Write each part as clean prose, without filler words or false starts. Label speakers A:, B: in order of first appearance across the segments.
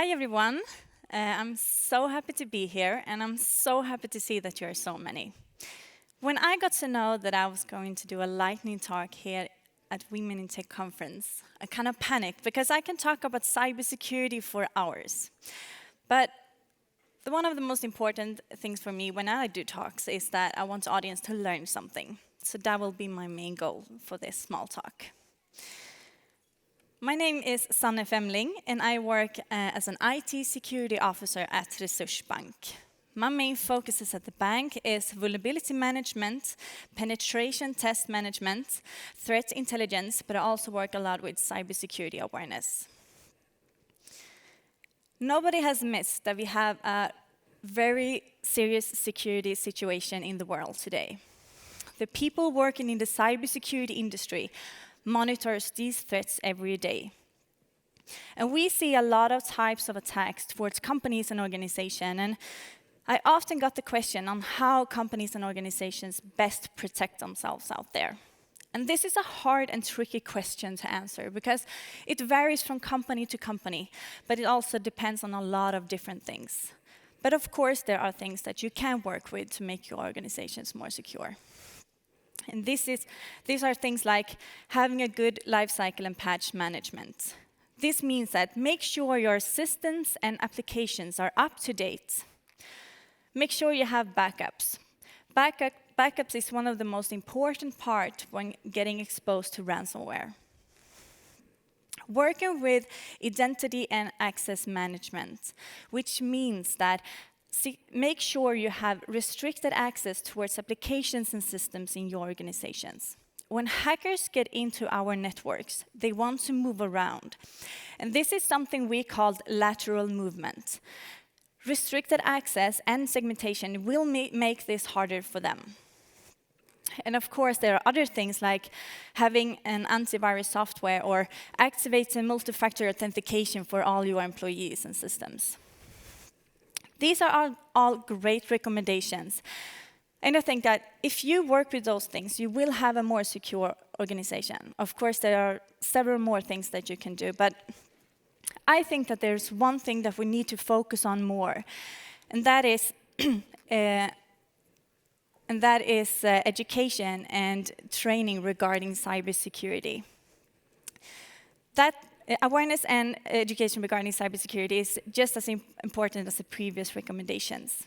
A: Hi, everyone. I'm so happy to be here, and I'm so happy to see that you are so many. When I got to know that I was going to do a lightning talk here at Women in Tech conference, I kind of panicked because I can talk about cybersecurity for hours. But one of the most important things for me when I do talks is that I want the audience to learn something. So that will be my main goal for this small talk. My name is Sanne Femling, and I work as an IT security officer at Resursbank. My main focuses at the bank is vulnerability management, penetration test management, threat intelligence, but I also work a lot with cybersecurity awareness. Nobody has missed that we have a very serious security situation in the world today. The people working in the cybersecurity industry monitors these threats every day. And we see a lot of types of attacks towards companies and organizations, and I often got the question on how companies and organizations best protect themselves out there. And this is a hard and tricky question to answer because it varies from company to company, but it also depends on a lot of different things. But of course, there are things that you can work with to make your organizations more secure. And these are things like having a good lifecycle and patch management. This means that make sure your systems and applications are up to date. Make sure you have backups. Backups is one of the most important parts when getting exposed to ransomware. Working with identity and access management, which means that make sure you have restricted access towards applications and systems in your organizations. When hackers get into our networks, they want to move around. And this is something we call lateral movement. Restricted access and segmentation will make this harder for them. And of course, there are other things like having an antivirus software or activating multi-factor authentication for all your employees and systems. These are all great recommendations. And I think that if you work with those things, you will have a more secure organization. Of course, there are several more things that you can do, but I think that there's one thing that we need to focus on more, and that is education and training regarding cybersecurity. That awareness and education regarding cybersecurity is just as important as the previous recommendations.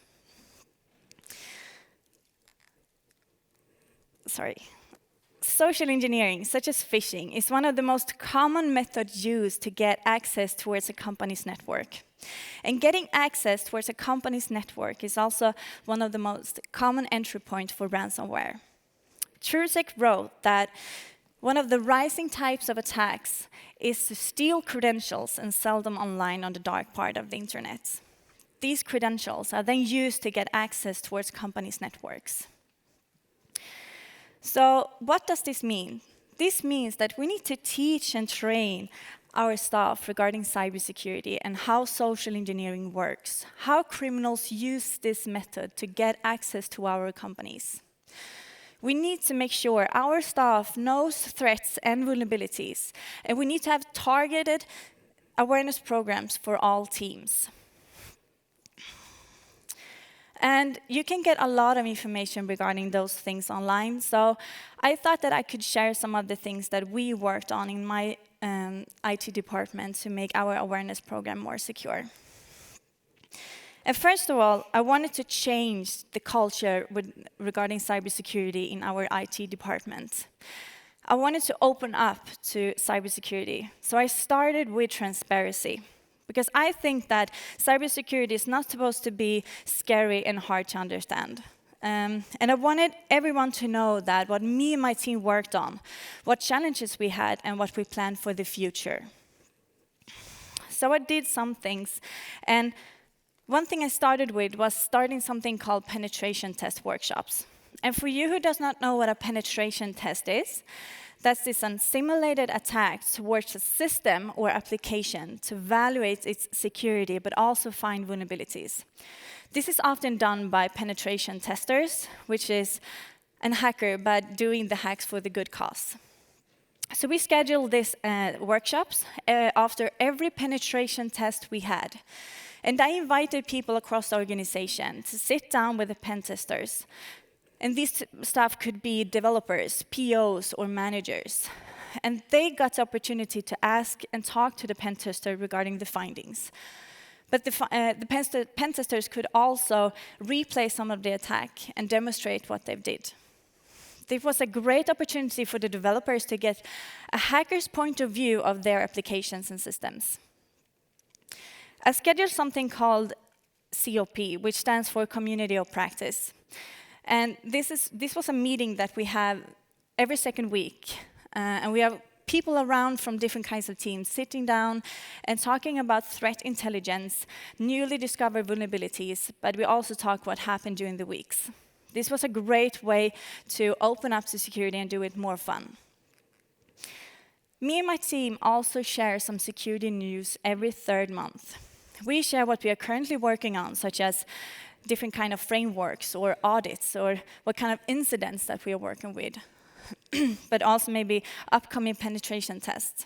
A: Social engineering, such as phishing, is one of the most common methods used to get access towards a company's network. And getting access towards a company's network is also one of the most common entry points for ransomware. TrueSec wrote that one of the rising types of attacks is to steal credentials and sell them online on the dark part of the internet. These credentials are then used to get access towards companies' networks. So what does this mean? This means that we need to teach and train our staff regarding cybersecurity and how social engineering works, how criminals use this method to get access to our companies. We need to make sure our staff knows threats and vulnerabilities, and we need to have targeted awareness programs for all teams. And you can get a lot of information regarding those things online, so I thought that I could share some of the things that we worked on in my IT department to make our awareness program more secure. And first of all, I wanted to change the culture regarding cybersecurity in our IT department. I wanted to open up to cybersecurity, so I started with transparency. Because I think that cybersecurity is not supposed to be scary and hard to understand. And I wanted everyone to know that what me and my team worked on, what challenges we had, and what we planned for the future. So I did some things. And one thing I started with was starting something called penetration test workshops. And for you who does not know what a penetration test is, that is a simulated attack towards a system or application to evaluate its security, but also find vulnerabilities. This is often done by penetration testers, which is a hacker, but doing the hacks for the good cause. So we scheduled these workshops after every penetration test we had. And I invited people across the organization to sit down with the pen testers. And these staff could be developers, POs, or managers. And they got the opportunity to ask and talk to the pen tester regarding the findings. But the pen testers could also replay some of the attack and demonstrate what they did. This was a great opportunity for the developers to get a hacker's point of view of their applications and systems. I scheduled something called COP, which stands for Community of Practice. And this was a meeting that we have every second week. And we have people around from different kinds of teams sitting down and talking about threat intelligence, newly discovered vulnerabilities, but we also talk what happened during the weeks. This was a great way to open up to security and do it more fun. Me and my team also share some security news every third month. We share what we are currently working on, such as different kind of frameworks or audits or what kind of incidents that we are working with, but also maybe upcoming penetration tests.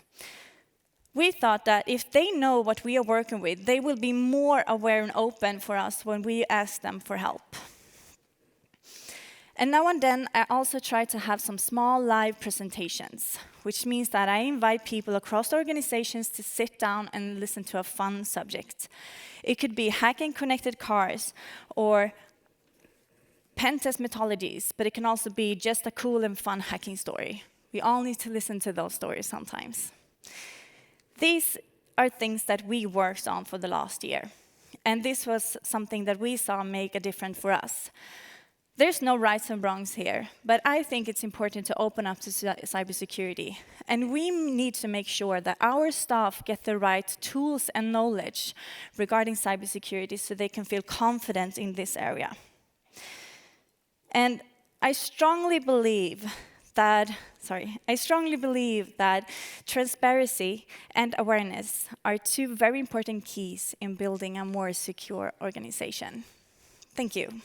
A: We thought that if they know what we are working with, they will be more aware and open for us when we ask them for help. And now and then, I also try to have some small live presentations, which means that I invite people across the organizations to sit down and listen to a fun subject. It could be hacking connected cars or pen test methodologies, but it can also be just a cool and fun hacking story. We all need to listen to those stories sometimes. These are things that we worked on for the last year, and this was something that we saw make a difference for us. There's no rights and wrongs here, but I think it's important to open up to cybersecurity. And we need to make sure that our staff get the right tools and knowledge regarding cybersecurity so they can feel confident in this area. And I strongly believe that transparency and awareness are two very important keys in building a more secure organization. Thank you.